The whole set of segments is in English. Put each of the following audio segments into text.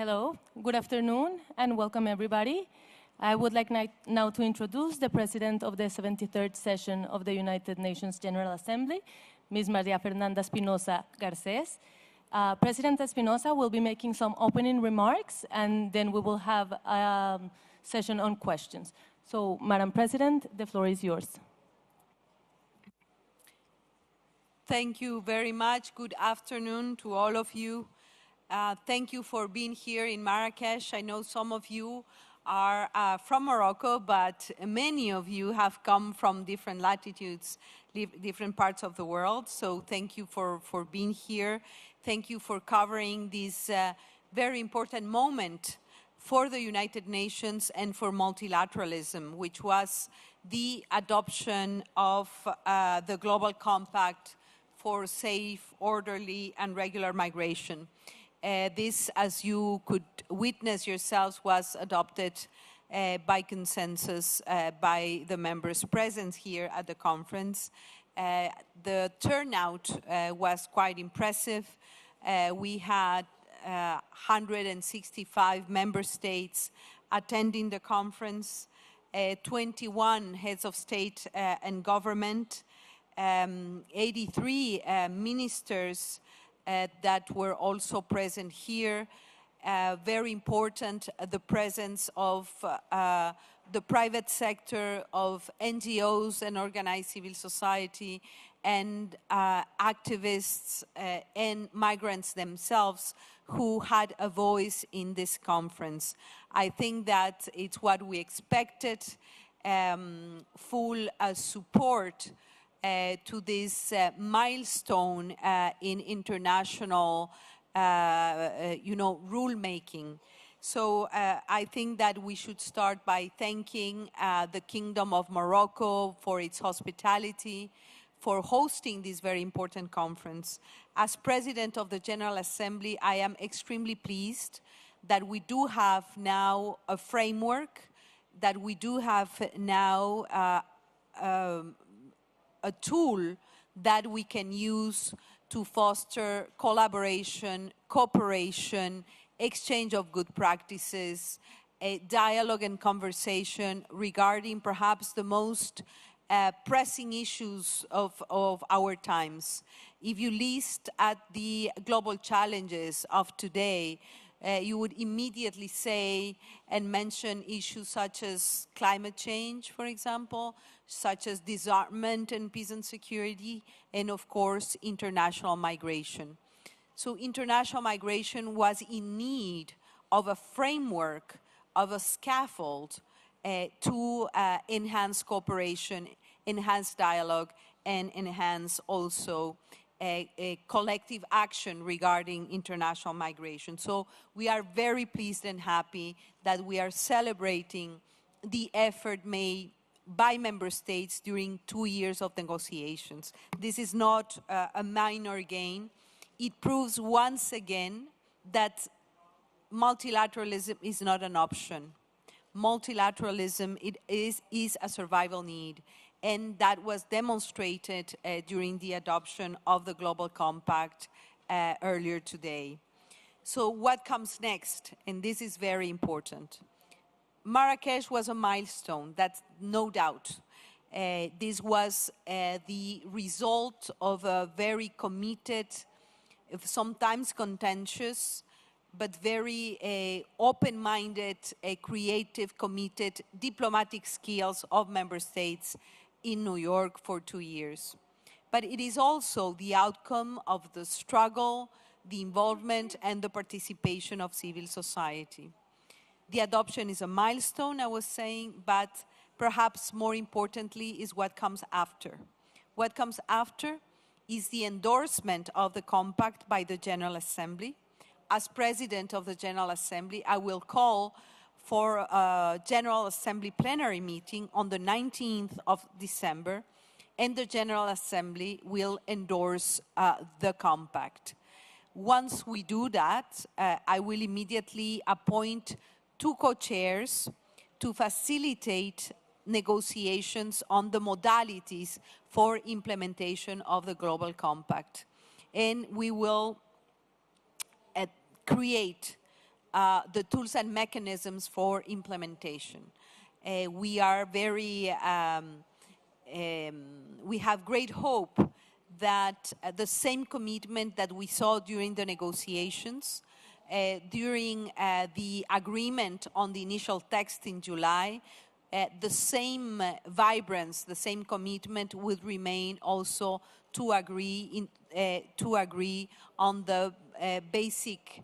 Hello, good afternoon, and welcome everybody. I would like now to introduce the President of the 73rd session of the United Nations General Assembly, Ms. María Fernanda Espinosa Garcés. President Espinosa will be making some opening remarks, and then we will have a session on questions. So, Madam President, the floor is yours. Thank you very much. Good afternoon to all of you. Thank you for being here in Marrakech. I know some of you are from Morocco, but many of you have come from different latitudes, different parts of the world. So thank you for being here. Thank you for covering this very important moment for the United Nations and for multilateralism, which was the adoption of the Global Compact for safe, orderly, and regular migration. This, as you could witness yourselves, was adopted by consensus by the members present here at the conference. The turnout was quite impressive. We had 165 member states attending the conference, 21 heads of state and government, 83 ministers that were also present here. Very important, the presence of the private sector, of NGOs and organized civil society, and activists and migrants themselves who had a voice in this conference. I think that it's what we expected, full support to this milestone in international, rulemaking. So I think that we should start by thanking the Kingdom of Morocco for its hospitality, for hosting this very important conference. As President of the General Assembly, I am extremely pleased that we do have now a framework, that we do have now a tool that we can use to foster collaboration, cooperation, exchange of good practices, a dialogue and conversation regarding perhaps the most pressing issues of our times. If you list at the global challenges of today, you would immediately say and mention issues such as climate change, for example, such as disarmament and peace and security, and of course, international migration. So international migration was in need of a framework, of a scaffold to enhance cooperation, enhance dialogue, and enhance also a collective action regarding international migration. So we are very pleased and happy that we are celebrating the effort made by member states during 2 years of negotiations. This is not a minor gain. It proves once again that multilateralism is not an option. Multilateralism is a survival need. And that was demonstrated during the adoption of the Global Compact earlier today. So what comes next? And this is very important. Marrakech was a milestone, that's no doubt. This was the result of a very committed, sometimes contentious, but very open-minded, creative, committed diplomatic skills of member states in New York for 2 years. But it is also the outcome of the struggle, the involvement, and the participation of civil society. The adoption is a milestone, I was saying, but perhaps more importantly is what comes after. What comes after is the endorsement of the compact by the General Assembly. As President of the General Assembly, I will call for a General Assembly plenary meeting on the 19th of December, and the General Assembly will endorse the compact. Once we do that, I will immediately appoint 2 co-chairs to facilitate negotiations on the modalities for implementation of the Global Compact. And we will create the tools and mechanisms for implementation. We are very, we have great hope that the same commitment that we saw during the negotiations, during the agreement on the initial text in July, the same vibrance, the same commitment would remain also to agree on the basic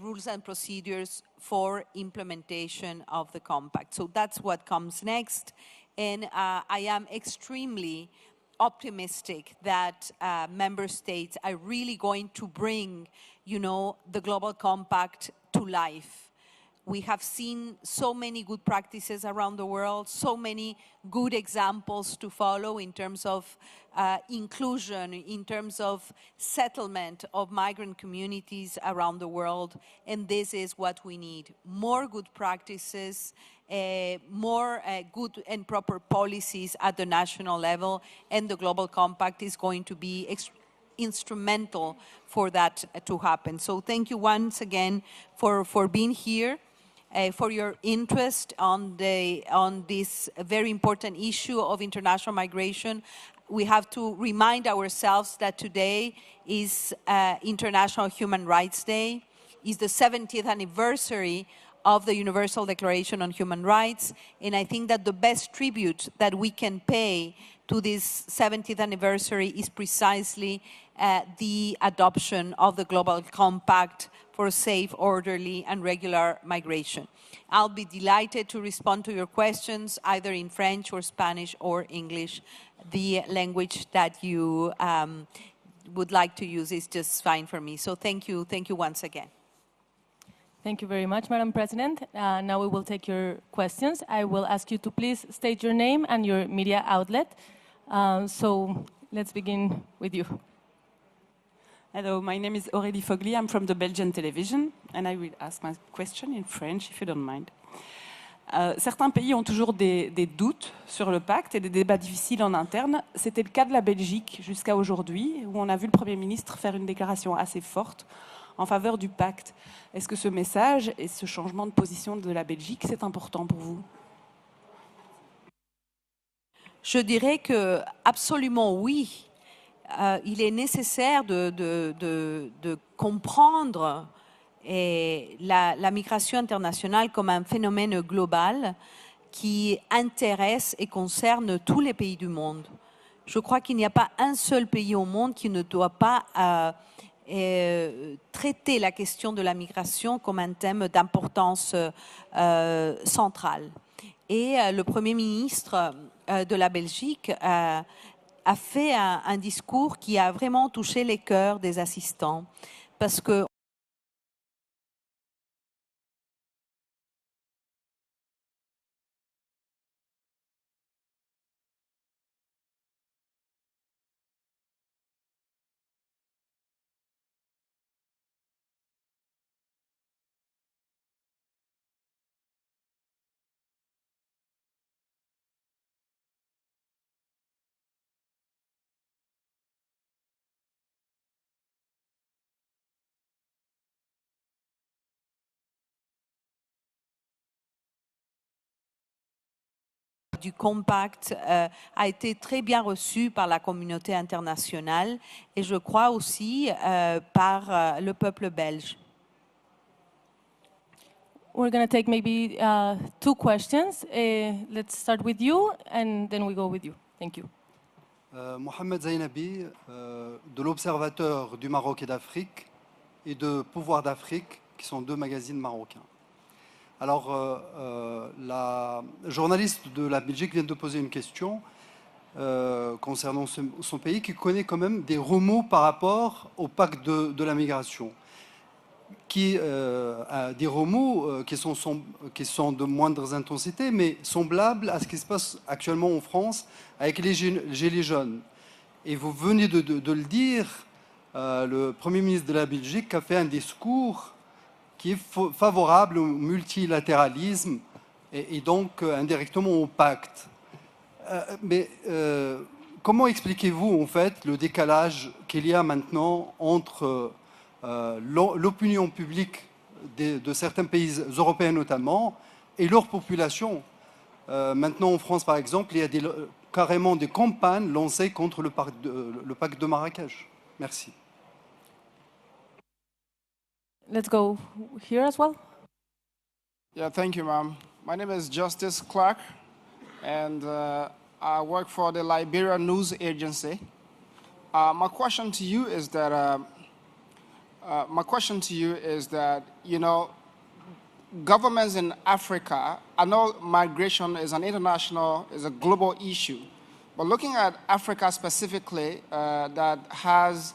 rules and procedures for implementation of the compact. So that's what comes next. And I am extremely optimistic that member states are really going to bring, the Global Compact to life. We have seen so many good practices around the world, so many good examples to follow in terms of inclusion, in terms of settlement of migrant communities around the world. And this is what we need. More good practices, more good and proper policies at the national level, and the Global Compact is going to be instrumental for that to happen. So thank you once again for being here. For your interest on this very important issue of international migration. We have to remind ourselves that today is International Human Rights Day, is the 70th anniversary of the Universal Declaration on Human Rights, and I think that the best tribute that we can pay to this 70th anniversary is precisely the adoption of the Global Compact for safe, orderly, and regular migration. I'll be delighted to respond to your questions, either in French or Spanish or English. The language that you would like to use is just fine for me. So thank you once again. Thank you very much, Madam President. Now we will take your questions. I will ask you to please state your name and your media outlet. So let's begin with you. Hello, my name is Aurélie Fogli. I'm from the Belgian television, and I will ask my question in French, if you don't mind. Certains pays ont toujours des doutes sur le pacte et des débats difficiles en interne. C'était le cas de la Belgique jusqu'à aujourd'hui, où on a vu le Premier ministre faire une déclaration assez forte en faveur du pacte. Est-ce que ce message et ce changement de position de la Belgique, c'est important pour vous? Je dirais que absolument oui. Il est nécessaire de comprendre la migration internationale comme un phénomène global qui intéresse et concerne tous les pays du monde. Je crois qu'il n'y a pas un seul pays au monde qui ne doit pas traiter la question de la migration comme un thème d'importance centrale. Et le Premier ministre de la Belgique a fait un discours qui a vraiment touché les cœurs des assistants, parce que du compact a été très bien reçu par la communauté internationale et je crois aussi par le peuple belge. We're going to take maybe 2 questions. Let's start with you and then we go with you. Thank you. Mohamed Zainabi, de l'Observateur du Maroc et d'Afrique et de Pouvoir d'Afrique, qui sont 2 magazines marocains. Alors, la journaliste de la Belgique vient de poser une question concernant son pays qui connaît quand même des remous par rapport au pacte de la migration. Des remous qui sont de moindres intensités, mais semblables à ce qui se passe actuellement en France avec les gilets jaunes. Et vous venez de le dire, le Premier ministre de la Belgique a fait un discours qui est favorable au multilatéralisme et donc indirectement au pacte. Mais comment expliquez-vous en fait le décalage qu'il y a maintenant entre l'opinion publique de certains pays européens notamment, et leur population. Maintenant, en France, par exemple, il y a carrément des campagnes lancées contre le pacte de Marrakech. Merci. Let's go here as well. Yeah, thank you, ma'am. My name is Justice Clark, and I work for the Liberia News Agency. My question to you is that, you know, governments in Africa, I know migration is a global issue, but looking at Africa specifically, that has,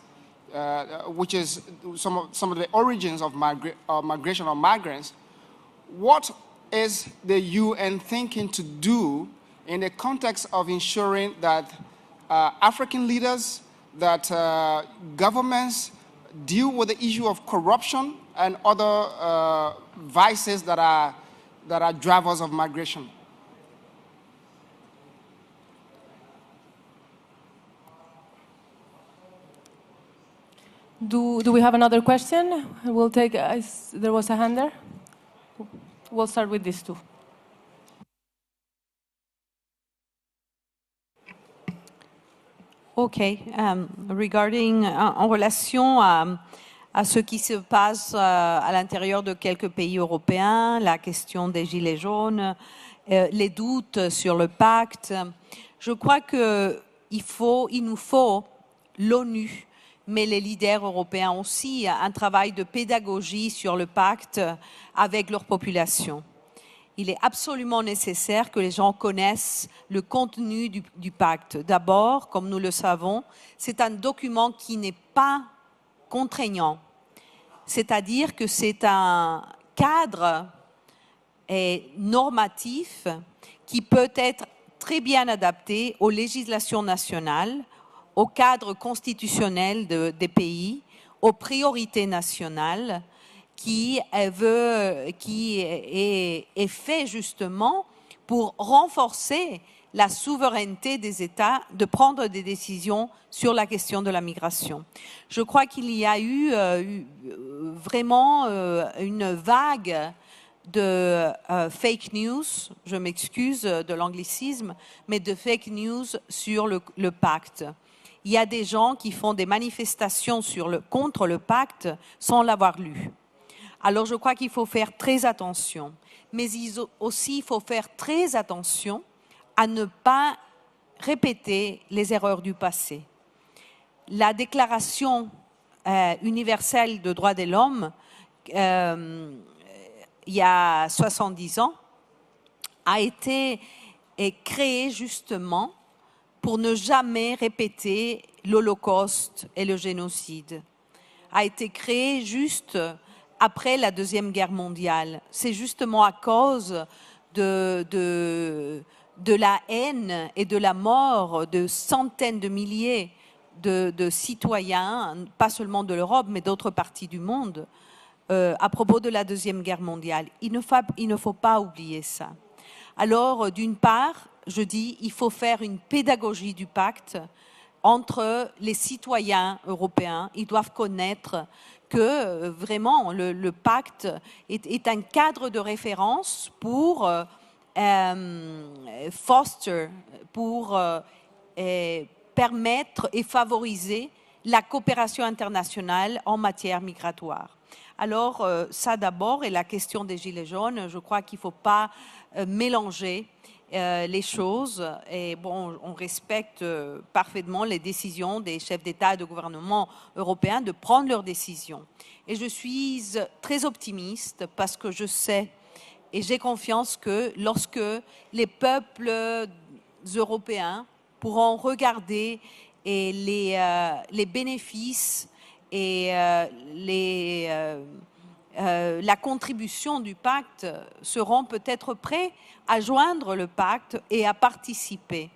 which is some of the origins of migration or migrants, what is the UN thinking to do in the context of ensuring that African leaders, that governments deal with the issue of corruption and other vices that are drivers of migration? Do we have another question? We'll take, there was a hand there. We'll start with these two. OK. Regarding, en relation à ce qui se passe à l'intérieur de quelques pays européens, la question des gilets jaunes, les doutes sur le pacte, je crois qu'il nous faut, l'ONU, mais les leaders européens aussi, un travail de pédagogie sur le pacte avec leur population. Il est absolument nécessaire que les gens connaissent le contenu du pacte. D'abord, comme nous le savons, c'est un document qui n'est pas contraignant. C'est-à-dire que c'est un cadre normatif qui peut être très bien adapté aux législations nationales, au cadre constitutionnel des pays, aux priorités nationales, qui est fait justement pour renforcer la souveraineté des États de prendre des décisions sur la question de la migration. Je crois qu'il y a eu vraiment une vague de fake news, je m'excuse de l'anglicisme, mais de fake news sur le pacte. Il y a des gens qui font des manifestations contre le pacte sans l'avoir lu. Alors je crois qu'il faut faire très attention, mais aussi il faut faire très attention à ne pas répéter les erreurs du passé. La Déclaration universelle des droits de l'homme, il y a 70 ans, a été créée justement pour ne jamais répéter l'Holocauste et le génocide. A été créée juste après la Deuxième Guerre mondiale. C'est justement à cause de la haine et de la mort de centaines de milliers de citoyens, pas seulement de l'Europe, mais d'autres parties du monde, à propos de la Deuxième Guerre mondiale. Il ne faut pas oublier ça. Alors, d'une part, je dis, il faut faire une pédagogie du pacte entre les citoyens européens. Ils doivent connaître que vraiment le pacte est un cadre de référence pour permettre et favoriser la coopération internationale en matière migratoire. Alors ça d'abord, et la question des gilets jaunes, je crois qu'il ne faut pas mélanger les choses. Et bon, on respecte parfaitement les décisions des chefs d'État et de gouvernement européens de prendre leurs décisions. Et je suis très optimiste parce que je sais et j'ai confiance que lorsque les peuples européens pourront regarder les bénéfices et la contribution du pacte, seront peut-être prêts à joindre le pacte et à participer.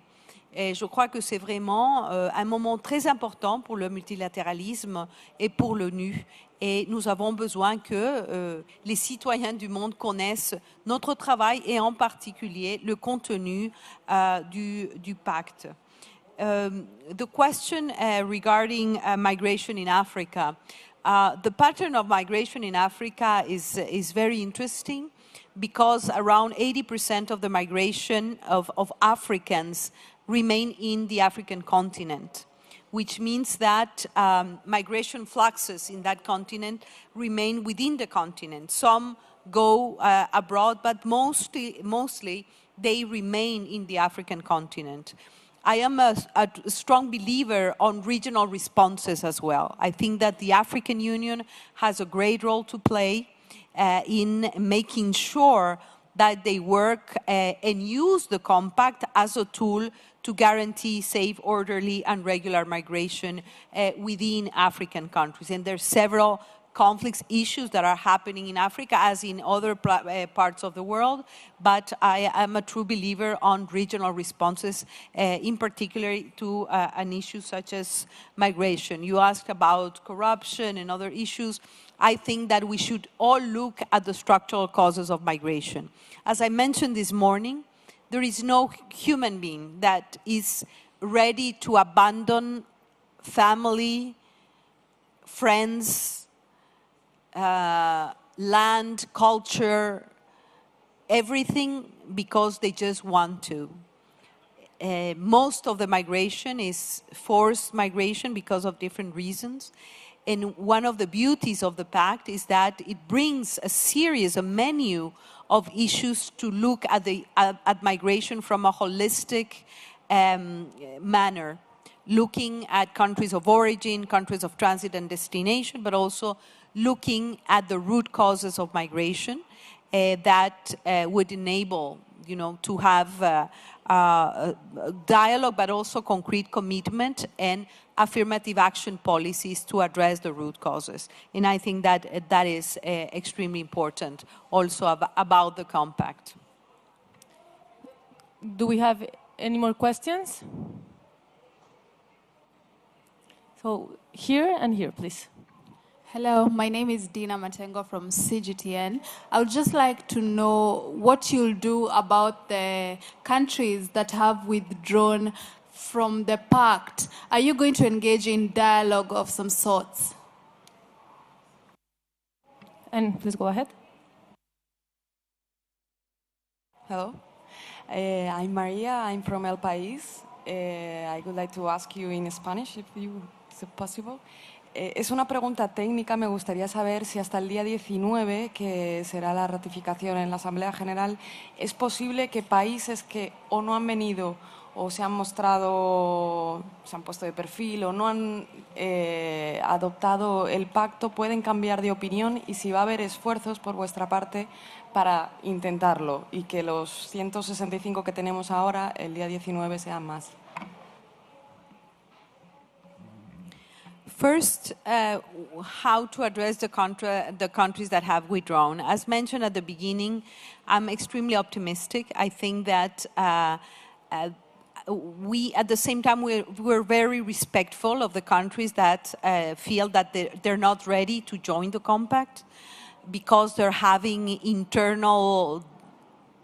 Et je crois que c'est vraiment un moment très important pour le multilatéralisme et pour l'ONU. Et nous avons besoin que les citoyens du monde connaissent notre travail et en particulier le contenu du pacte. The question regarding migration in Africa. The pattern of migration in Africa is very interesting because around 80% of the migration of Africans remain in the African continent, which means that migration fluxes in that continent remain within the continent. Some go abroad, but mostly they remain in the African continent. I am a strong believer on regional responses as well. I think that the African Union has a great role to play in making sure that they work and use the compact as a tool to guarantee safe, orderly, and regular migration within African countries. And there's several conflicts, issues that are happening in Africa as in other parts of the world, but I am a true believer on regional responses, in particular to an issue such as migration. You asked about corruption and other issues. I think that we should all look at the structural causes of migration. As I mentioned this morning, there is no human being that is ready to abandon family, friends, land, culture, everything because they just want to. Most of the migration is forced migration because of different reasons. And one of the beauties of the pact is that it brings a menu of issues to look at migration from a holistic manner, looking at countries of origin, countries of transit and destination, but also looking at the root causes of migration that would enable, to have dialogue, but also concrete commitment and affirmative action policies to address the root causes. And I think that that is extremely important also about the compact. Do we have any more questions? So here and here, please. Hello, my name is Dina Matengo from CGTN. I would just like to know what you'll do about the countries that have withdrawn from the pact. Are you going to engage in dialogue of some sorts? And please go ahead. Hello, I'm Maria, I'm from El País. I would like to ask you in Spanish, if it's possible. Es una pregunta técnica, me gustaría saber si hasta el día 19, que será la ratificación en la Asamblea General, es posible que países que o no han venido o se han mostrado, se han puesto de perfil o no han adoptado el pacto pueden cambiar de opinión y si va a haber esfuerzos por vuestra parte para intentarlo y que los 165 que tenemos ahora el día 19 sean más. First, how to address the countries that have withdrawn. As mentioned at the beginning, I'm extremely optimistic. I think that we, at the same time, we're very respectful of the countries that feel that they're not ready to join the compact because they're having internal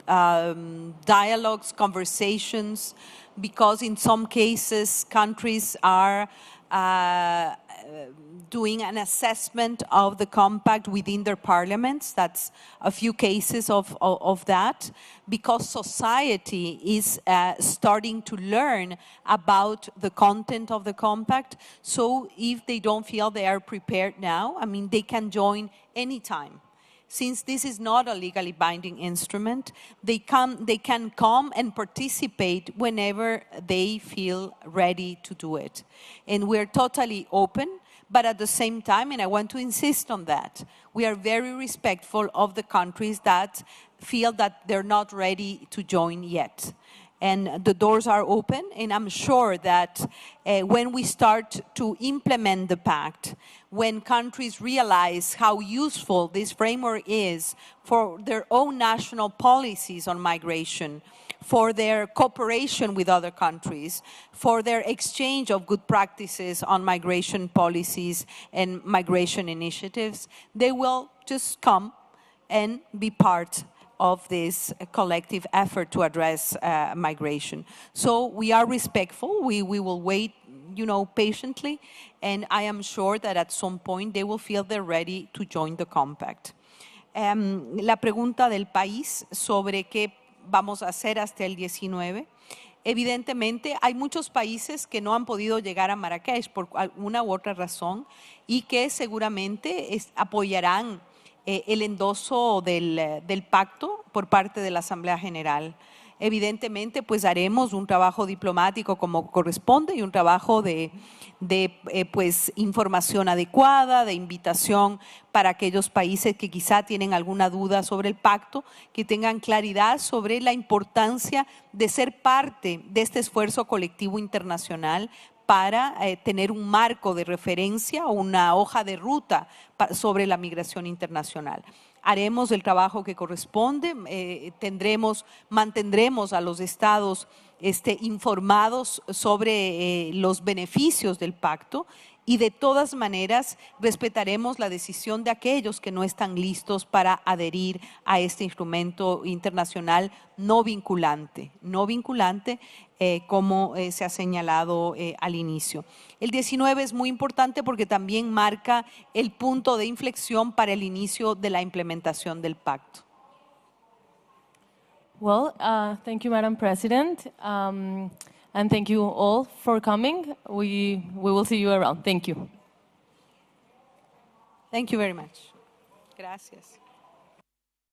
dialogues, conversations, because in some cases, countries are doing an assessment of the compact within their parliaments. That's a few cases of that, because society is starting to learn about the content of the compact. So if they don't feel they are prepared now, I mean, they can join anytime. Since this is not a legally binding instrument, they can come and participate whenever they feel ready to do it. And we're totally open, but at the same time, and I want to insist on that, we are very respectful of the countries that feel that they're not ready to join yet. And the doors are open, and I'm sure that when we start to implement the pact, when countries realize how useful this framework is for their own national policies on migration, for their cooperation with other countries, for their exchange of good practices on migration policies and migration initiatives, they will just come and be part of this collective effort to address migration. So we are respectful. We will wait patiently, and I am sure that at some point they will feel they're ready to join the compact. La pregunta del país sobre qué vamos a hacer hasta el 19. Evidentemente, hay muchos países que no han podido llegar a Marrakech por alguna u otra razón y que seguramente apoyarán el endoso del pacto por parte de la Asamblea General. Evidentemente, pues haremos un trabajo diplomático como corresponde y un trabajo de información adecuada, de invitación para aquellos países que quizá tienen alguna duda sobre el pacto, que tengan claridad sobre la importancia de ser parte de este esfuerzo colectivo internacional para tener un marco de referencia o una hoja de ruta sobre la migración internacional. Haremos el trabajo que corresponde, mantendremos a los estados informados sobre los beneficios del pacto y de todas maneras respetaremos la decisión de aquellos que no están listos para adherir a este instrumento internacional no vinculante como se ha señalado al inicio. El 19 es muy importante porque también marca el punto de inflexión para el inicio de la implementación del pacto. Well, thank you, Madam President, and thank you all for coming. We will see you around. Thank you. Thank you very much. Gracias.